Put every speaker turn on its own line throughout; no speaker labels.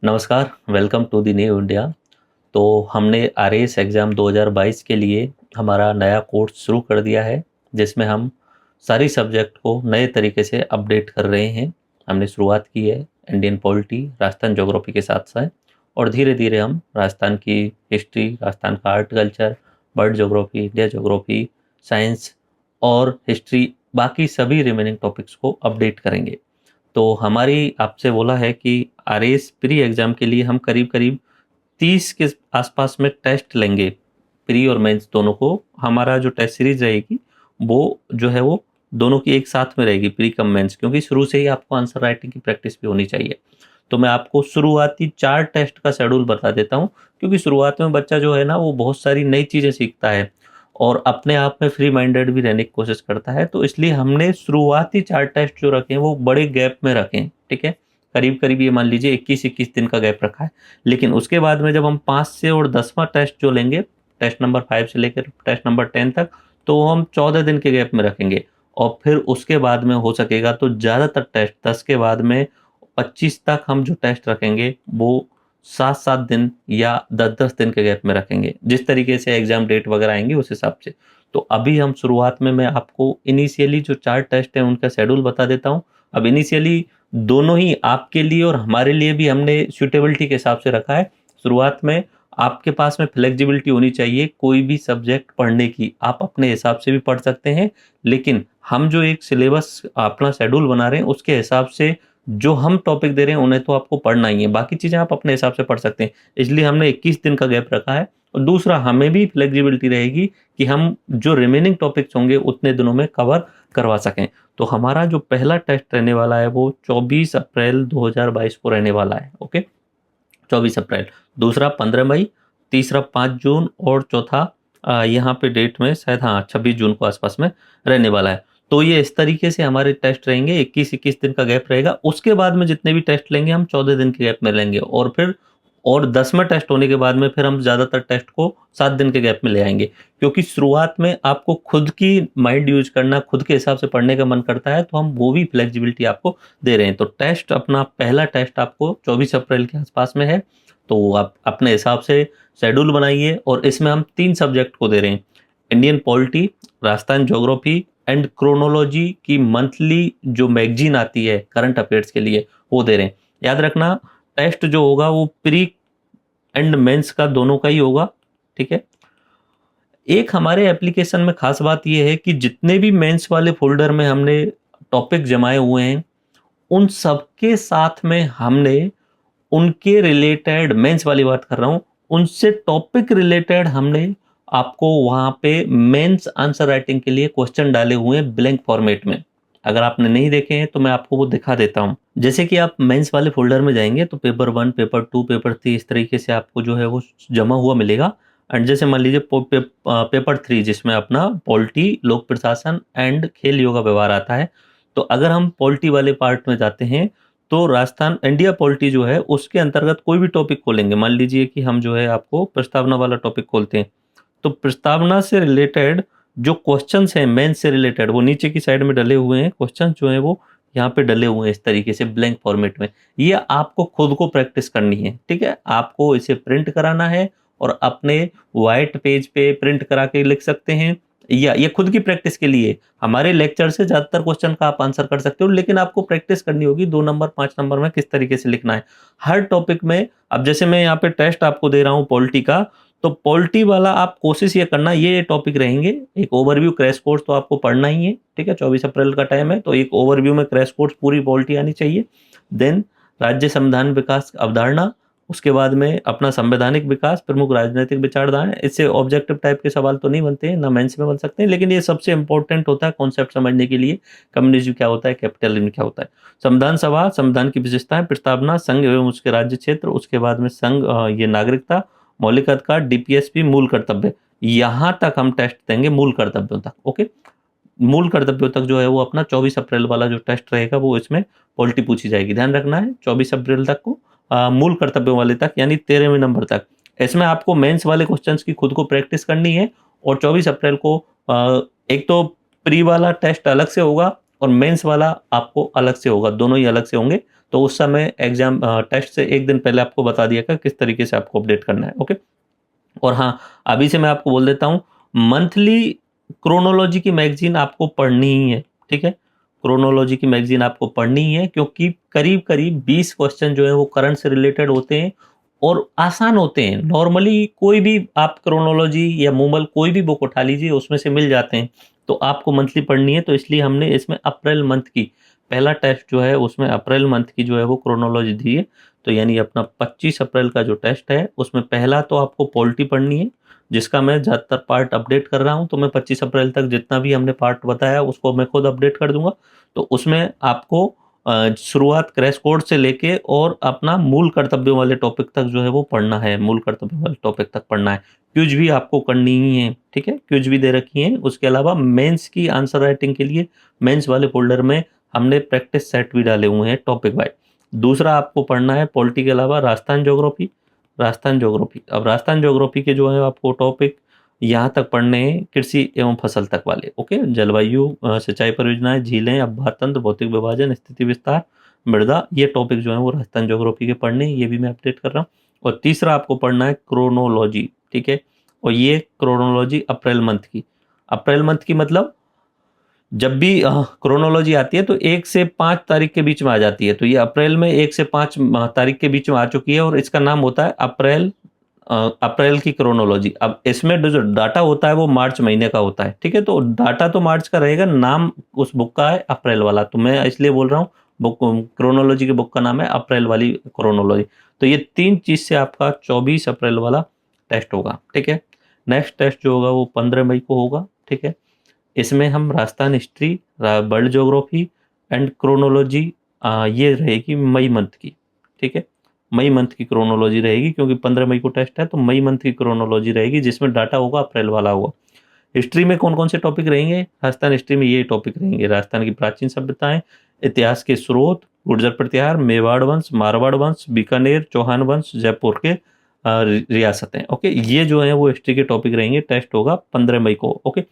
नमस्कार, welcome to the new India. तो हमने आरएएस एग्ज़ाम 2022 के लिए हमारा नया कोर्स शुरू कर दिया है, जिसमें हम सारी सब्जेक्ट को नए तरीके से अपडेट कर रहे हैं। हमने शुरुआत की है इंडियन पॉलिटी, राजस्थान ज्योग्राफी के साथ-साथ और धीरे-धीरे हम राजस्थान की हिस्ट्री, राजस्थान का art culture, bird geography, India geography, science और हिस्ट्री, बाकी सभी रिमेनिंग टॉपिक्स को अपडेट करेंगे। तो हमारी आपसे बोला है कि आरएएस प्री एग्ज़ाम के लिए हम करीब-करीब 30 के आसपास में टेस्ट लेंगे, प्री और मेंस दोनों को। हमारा जो टेस्ट सीरीज़ रहेगी, वो जो है वो दोनों की एक साथ में रहेगी, प्री कम मेंस, क्योंकि शुरू से ही आपको आंसर राइटिंग की प्रैक्टिस भी होनी चाहिए। तो मैं आपको शुरुआती 4 टेस्ट का शेड्यूल बता देता हूँ, क्योंकि शुरुआत में बच्चा जो है ना, वो बहुत सारी नई चीज़ें सीखता है और अपने आप में फ्री माइंडेड भी रहने की कोशिश करता है। तो इसलिए हमने शुरुआती 4 टेस्ट जो रखे हैं, वो बड़े गैप में रखे हैं, ठीक है? करीब-करीब ये मान लीजिए 21-21 दिन का गैप रखा है। लेकिन उसके बाद में जब हम 5 से और 10वां टेस्ट जो लेंगे, टेस्ट नंबर 5 से लेकर टेस्ट नंबर 10 तक, तो वो हम 14 दिन के गैप में रखेंगे। और फिर उसके बाद में हो सकेगा तो ज़्यादातर टेस्ट 10 के बाद में 25 तक हम जो टेस्ट रखेंगे, वो 7-7 दिन या 10-10 दिन के गैप में रखेंगे। जिस तरीके से एग्ज़ाम डेट वगैरह आएँगी उस हिसाब से। तो अभी हम शुरुआत में मैं आपको इनिशियली जो 4 टेस्ट हैं उनका शेड्यूल बता देता हूँ। अब इनिशियली दोनों ही आपके लिए और हमारे लिए भी हमने सूटेबिलिटी के हिसाब से रखा है। शुरुआत में आपके पास में फ्लेक्सिबिलिटी होनी चाहिए कोई भी सब्जेक्ट पढ़ने की। आप अपने हिसाब से भी पढ़ सकते हैं, लेकिन हम जो एक सिलेबस अपना शेड्यूल बना रहे हैं उसके हिसाब से जो हम टॉपिक दे रहे हैं उन्हें तो आपको पढ़ना ही है, बाकी चीज़ें आप अपने हिसाब से पढ़ सकते हैं। इसलिए हमने 21 दिन का गैप रखा है और दूसरा हमें भी फ्लेक्सिबिलिटी रहेगी कि हम जो रिमेनिंग टॉपिक्स होंगे उतने दिनों में कवर करवा सकें। तो हमारा जो पहला टेस्ट रहने वाला है वो 24 अप्रैल 2022 को रहने वाला है, ओके? 24 अप्रैल, दूसरा 15 मई, तीसरा 5 जून और चौथा यहाँ पे डेट में शायद 26 जून को आसपास में रहने वाला है। तो ये इस तरीके से हमारे टेस्ट रहेंगे, 21-21 दिन का गैप रहेगा। उसके बाद में जितने भी टेस्ट लेंगे हम 14 दिन के गैप में लेंगे और फिर 10वां टेस्ट होने के बाद में फिर हम ज़्यादातर टेस्ट को 7 दिन के गैप में ले आएँगे। क्योंकि शुरुआत में आपको खुद की माइंड यूज़ करना, खुद के हिसाब से पढ़ने का मन करता है, तो हम वो भी फ्लेक्सिबिलिटी आपको दे रहे हैं। तो टेस्ट अपना पहला टेस्ट आपको 24 अप्रैल के आसपास में है, तो आप अपने हिसाब से शेड्यूल बनाइए और इसमें हम 3 सब्जेक्ट को दे रहे हैं। Indian polity, Rajasthan geography and chronology की मंथली जो मैगज़ीन आती है करंट अफेयर्स के लिए, वो दे रहे हैं। याद रखना, टेस्ट जो होगा वो प्री एंड मेंस का दोनों का ही होगा, ठीक है? एक हमारे एप्लीकेशन में खास बात ये है कि जितने भी मेंस वाले फ़ोल्डर में हमने टॉपिक जमाए हुए हैं, उन सबके साथ में हमने उनके रिलेटेड, मेंस वाली बात कर रहा हूँ, उनसे टॉपिक रिलेटेड हमने आपको वहाँ पे मेंस आंसर राइटिंग के लिए क्वेश्चन डाले हुए हैं ब्लैंक फॉर्मेट में। अगर आपने नहीं देखे हैं तो मैं आपको वो दिखा देता हूँ। जैसे कि आप मेंस वाले फ़ोल्डर में जाएँगे तो पेपर 1, पेपर 2, पेपर 3 इस तरीके से आपको जो है वो जमा हुआ मिलेगा। एंड जैसे मान लीजिए पेपर 3 जिसमें अपना पॉलिटी, लोक प्रशासन एंड खेल योगा व्यवहार आता है। तो अगर हम पॉलिटी वाले पार्ट में जाते हैं तो राजस्थान इंडिया पॉलिटी जो है उसके अंतर्गत कोई भी टॉपिक खोलेंगे, मान लीजिए कि हम जो है आपको प्रस्तावना वाला टॉपिक खोलते हैं, तो प्रस्तावना से रिलेटेड जो क्वेश्चंस हैं मेंस से रिलेटेड, वो नीचे की साइड में डले हुए हैं। क्वेश्चंस जो हैं वो यहाँ पे डले हुए हैं इस तरीके से ब्लैंक फॉर्मेट में। ये आपको खुद को प्रैक्टिस करनी है, ठीक है? आपको इसे प्रिंट कराना है और अपने व्हाइट पेज पे प्रिंट करा के लिख सकते हैं, या ये खुद की प्रैक्टिस के लिए हमारे लेक्चर से ज़्यादातर क्वेश्चन का आप आंसर कर सकते हो, लेकिन आपको प्रैक्टिस करनी होगी 2 नंबर 5 नंबर में किस तरीके से लिखना है हर टॉपिक में। अब जैसे मैं यहाँ पे टेस्ट आपको दे रहा हूँ पॉलिटी का, तो पॉलिटी वाला आप कोशिश ये करना, ये टॉपिक रहेंगे। एक ओवरव्यू क्रैश कोर्स तो आपको पढ़ना ही है, ठीक है? 24 अप्रैल का टाइम है, तो एक ओवरव्यू में क्रैश कोर्स पूरी पॉलिटी आनी चाहिए। देन राज्य संविधान विकास अवधारणा, उसके बाद में अपना संवैधानिक विकास, प्रमुख राजनीतिक विचारधारा। इससे ऑब्जेक्टिव टाइप के सवाल तो नहीं बनते हैं, ना मेंस में बन सकते हैं, लेकिन ये सबसे इंपॉर्टेंट होता है कॉन्सेप्ट समझने के लिए। कम्युनिज्म क्या होता है, कैपिटलिज्म क्या होता है, संविधान सभा, संविधान की विशेषताएं, प्रस्तावना, संघ एवं उसके राज्य क्षेत्र, उसके बाद में संघ, ये नागरिकता, मौलिक अधिकार, डीपीएसपी, मूल कर्तव्य। यहाँ तक हम टेस्ट देंगे मूल कर्तव्यों तक, ओके? मूल कर्तव्यों तक जो है वो अपना 24 अप्रैल वाला जो टेस्ट रहेगा वो इसमें पॉलिटी पूछी जाएगी। ध्यान रखना है 24 अप्रैल तक को मूल कर्तव्यों वाले तक, यानी 13वें नंबर तक। इसमें आपको मेंस वाले क्वेश्चंस की खुद को प्रैक्टिस करनी है और 24 अप्रैल को एक तो प्री वाला टेस्ट अलग से होगा और मेंस वाला आपको अलग से होगा, दोनों ही अलग से होंगे। तो उस समय एग्जाम टेस्ट से एक दिन पहले आपको बता दिया था किस तरीके से आपको अपडेट करना है। ओके, और हाँ, अभी से मैं आपको बोल देता हूँ, मंथली क्रोनोलॉजी की मैगजीन आपको पढ़नी ही है। ठीक है, क्रोनोलॉजी की मैगजीन आपको पढ़नी ही है, क्योंकि करीब करीब 20 क्वेश्चन जो है वो करंट से रिलेटेड होते हैं और आसान होते हैं। नॉर्मली कोई भी आप क्रोनोलॉजी या मूमल कोई भी बुक उठा लीजिए, उसमें से मिल जाते हैं। तो आपको मंथली पढ़नी है, तो इसलिए हमने इसमें अप्रैल मंथ की पहला टेस्ट जो है उसमें अप्रैल मंथ की जो है वो क्रोनोलॉजी दी है। तो यानी अपना 25 अप्रैल का जो टेस्ट है उसमें पहला तो आपको पॉलिटी पढ़नी है, जिसका मैं ज़्यादातर पार्ट अपडेट कर रहा हूं। तो मैं 25 अप्रैल तक जितना भी हमने पार्ट बताया उसको मैं खुद अपडेट कर दूंगा। तो उसमें आपको शुरुआत क्रैश कोर्स से लेके और अपना मूल कर्तव्यों वाले टॉपिक तक जो है वो पढ़ना है, मूल कर्तव्यों वाले टॉपिक तक पढ़ना है। क्विज भी आपको करनी ही है। ठीक है, क्विज भी दे रखी है। उसके अलावा मेंस की आंसर राइटिंग के लिए मेंस वाले फोल्डर में हमने प्रैक्टिस सेट भी डाले हुए हैं टॉपिक वाइज। दूसरा आपको पढ़ना है पॉलिटी के अलावा राजस्थान ज्योग्राफी। राजस्थान ज्योग्राफी, अब राजस्थान ज्योग्राफी के जो है आपको टॉपिक यहाँ तक पढ़ने हैं कृषि एवं फसल तक वाले। ओके, जलवायु, सिंचाई परियोजनाएं, झीलें, अभ्यास तंत्र, भौतिक विभाजन, स्थिति विस्तार, मृदा, ये टॉपिक जो है वो राजस्थान ज्योग्राफी के पढ़ने हैं, ये भी मैं अपडेट कर रहा हूँ। और तीसरा आपको पढ़ना है क्रोनोलॉजी। ठीक है, और ये क्रोनोलॉजी अप्रैल मंथ की। अप्रैल मंथ की मतलब जब भी क्रोनोलॉजी आती है तो 1 से 5 तारीख के बीच में आ जाती है। तो ये अप्रैल में 1 से 5 तारीख के बीच में आ चुकी है और इसका नाम होता है अप्रैल की क्रोनोलॉजी। अब इसमें जो डाटा होता है वो मार्च महीने का होता है। ठीक है, तो डाटा तो मार्च का रहेगा, नाम उस बुक का है अप्रैल वाला। तो मैं इसलिए बोल रहा हूँ बुक क्रोनोलॉजी की बुक का नाम है अप्रैल वाली क्रोनोलॉजी। तो ये 3 चीज से आपका 24 अप्रैल वाला टेस्ट होगा। ठीक है, नेक्स्ट टेस्ट जो होगा वो 15 मई को होगा। ठीक है, इसमें हम Rajasthan history, world geography and chronology, ये रहेगी मई मंथ की। ठीक है, मई मंथ की क्रोनोलॉजी रहेगी, क्योंकि 15 मई को टेस्ट है तो मई मंथ की क्रोनोलॉजी रहेगी, जिसमें डाटा होगा अप्रैल वाला होगा। हिस्ट्री में कौन कौन से टॉपिक रहेंगे? राजस्थान हिस्ट्री में ये टॉपिक रहेंगे: राजस्थान की प्राचीन सभ्यताएं, इतिहास के स्रोत, गुर्जर प्रतिहार, मेवाड़ वंश, मारवाड़ वंश, बीकानेर, चौहान वंश, जयपुर के रियासतें। ओके, ये जो है वो हिस्ट्री के टॉपिक रहेंगे। टेस्ट होगा 15 मई को। ओके,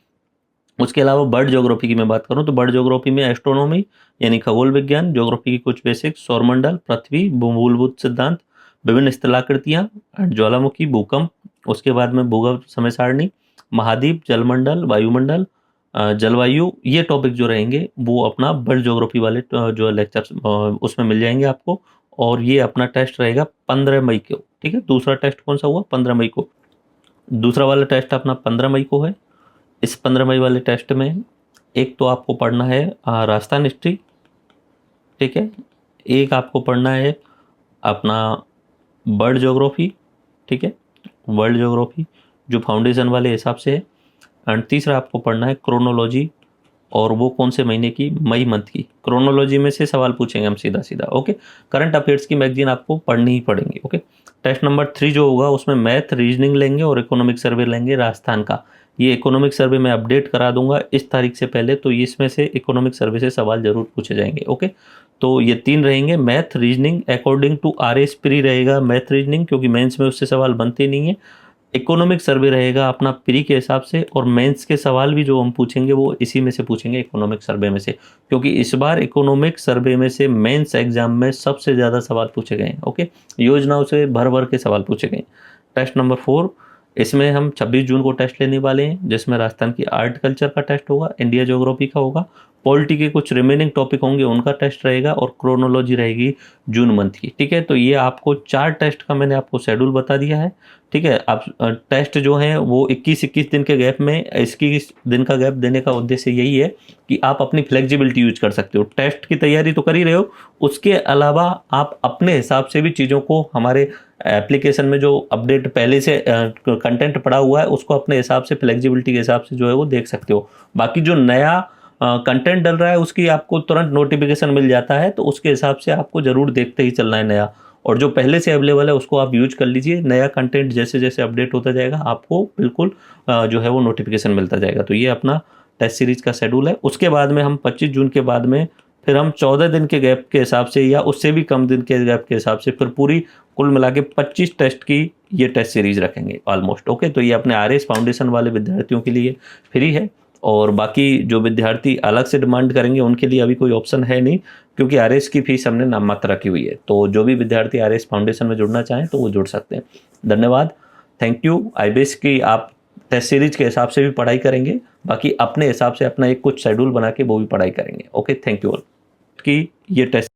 उसके अलावा बर्ड ज्योग्राफी की मैं बात करूं तो बर्ड ज्योग्राफी में एस्ट्रोनॉमी यानी खगोल विज्ञान, ज्योग्राफी की कुछ बेसिक्स, सौरमंडल, पृथ्वी, मूलभूत सिद्धांत, विभिन्न स्थलाकृतियां, ज्वालामुखी, भूकंप, उसके बाद में भूगर्भ समय सारणी, महाद्वीप, जलमंडल, वायुमंडल, जलवायु, ये टॉपिक जो रहेंगे वो अपना बर्ड ज्योग्राफी वाले जो लेक्चर उसमें मिल जाएंगे आपको। और ये अपना टेस्ट रहेगा 15 मई को। ठीक है, दूसरा टेस्ट कौन सा हुआ? 15 मई को। दूसरा वाला टेस्ट अपना 15 मई को है। इस 15 मई वाले टेस्ट में एक तो आपको पढ़ना है राजस्थान हिस्ट्री। ठीक है, एक आपको पढ़ना है अपना वर्ल्ड ज्योग्राफी। ठीक है, वर्ल्ड ज्योग्राफी जो फाउंडेशन वाले हिसाब से है। एंड तीसरा आपको पढ़ना है क्रोनोलॉजी, और वो कौन से महीने की? मई मंथ की। क्रोनोलॉजी में से सवाल पूछेंगे हम सीधा सीधा। ओके, करंट अफेयर्स की मैगजीन आपको पढ़नी ही पड़ेंगी। ओके, टेस्ट नंबर 3 जो होगा उसमें मैथ, रीजनिंग लेंगे और इकोनॉमिक सर्वे लेंगे राजस्थान का। ये इकोनॉमिक सर्वे मैं अपडेट करा दूंगा इस तारीख से पहले, तो इसमें से इकोनॉमिक सर्वे से सवाल जरूर पूछे जाएंगे। ओके, तो ये 3 रहेंगे, math, reasoning, according to RS pre रहेगा मैथ रीजनिंग, क्योंकि मेंस में उससे सवाल बनते नहीं है। इकोनॉमिक सर्वे रहेगा अपना प्री के हिसाब से, और मेंस के सवाल भी जो हम पूछेंगे वो इसी में से पूछेंगे, इकोनॉमिक सर्वे में से, क्योंकि इस बार इकोनॉमिक सर्वे में से मेंस एग्जाम में सबसे ज़्यादा सवाल पूछे गए हैं। ओके, योजनाओं से भर भर के सवाल पूछे गए। टेस्ट नंबर 4, इसमें हम 26 जून को टेस्ट लेने वाले हैं, जिसमें राजस्थान की आर्ट कल्चर का टेस्ट होगा, इंडिया ज्योग्राफी का होगा, पॉलिटी के कुछ रिमेनिंग टॉपिक होंगे उनका टेस्ट रहेगा, और क्रोनोलॉजी रहेगी जून मंथ की। ठीक है, तो ये आपको 4 टेस्ट का मैंने आपको शेड्यूल बता दिया है। ठीक है, आप टेस्ट जो है वो 21 दिन के गैप में, 21 दिन का गैप देने का उद्देश्य यही है कि आप अपनी फ्लेक्सिबिलिटी यूज कर सकते हो। टेस्ट की तैयारी तो कर ही रहे हो, उसके अलावा आप अपने हिसाब से भी चीज़ों को, हमारे एप्लीकेशन में जो अपडेट पहले से कंटेंट पड़ा हुआ है उसको अपने हिसाब से, फ्लेक्सिबिलिटी के हिसाब से जो है वो देख सकते हो। बाकी जो नया कंटेंट डल रहा है उसकी आपको तुरंत नोटिफिकेशन मिल जाता है, तो उसके हिसाब से आपको ज़रूर देखते ही चलना है नया, और जो पहले से अवेलेबल है उसको आप यूज कर लीजिए। नया कंटेंट जैसे जैसे अपडेट होता जाएगा आपको बिल्कुल जो है वो नोटिफिकेशन मिलता जाएगा। तो ये अपना टेस्ट सीरीज का शेड्यूल है। उसके बाद में हम 25 जून के बाद में फिर हम 14 दिन के गैप के हिसाब से, या उससे भी कम दिन के गैप के हिसाब से, फिर पूरी कुल मिला के 25 टेस्ट की ये टेस्ट सीरीज रखेंगे ऑलमोस्ट। ओके, तो ये अपने RS फाउंडेशन वाले विद्यार्थियों के लिए फ्री है। और बाकी जो विद्यार्थी अलग से डिमांड करेंगे उनके लिए अभी कोई ऑप्शन है नहीं, क्योंकि आरएस की फीस हमने नाम मात्र रखी हुई है। तो जो भी विद्यार्थी आरएस फाउंडेशन में जुड़ना चाहें तो वो जुड़ सकते हैं। धन्यवाद, थैंक यू। आई विश कि आप टेस्ट सीरीज के हिसाब से भी पढ़ाई करेंगे, बाकी अपने हिसाब से अपना एक कुछ शेड्यूल बना के वो भी पढ़ाई करेंगे। ओके, थैंक यू ऑल कि ये टेस्ट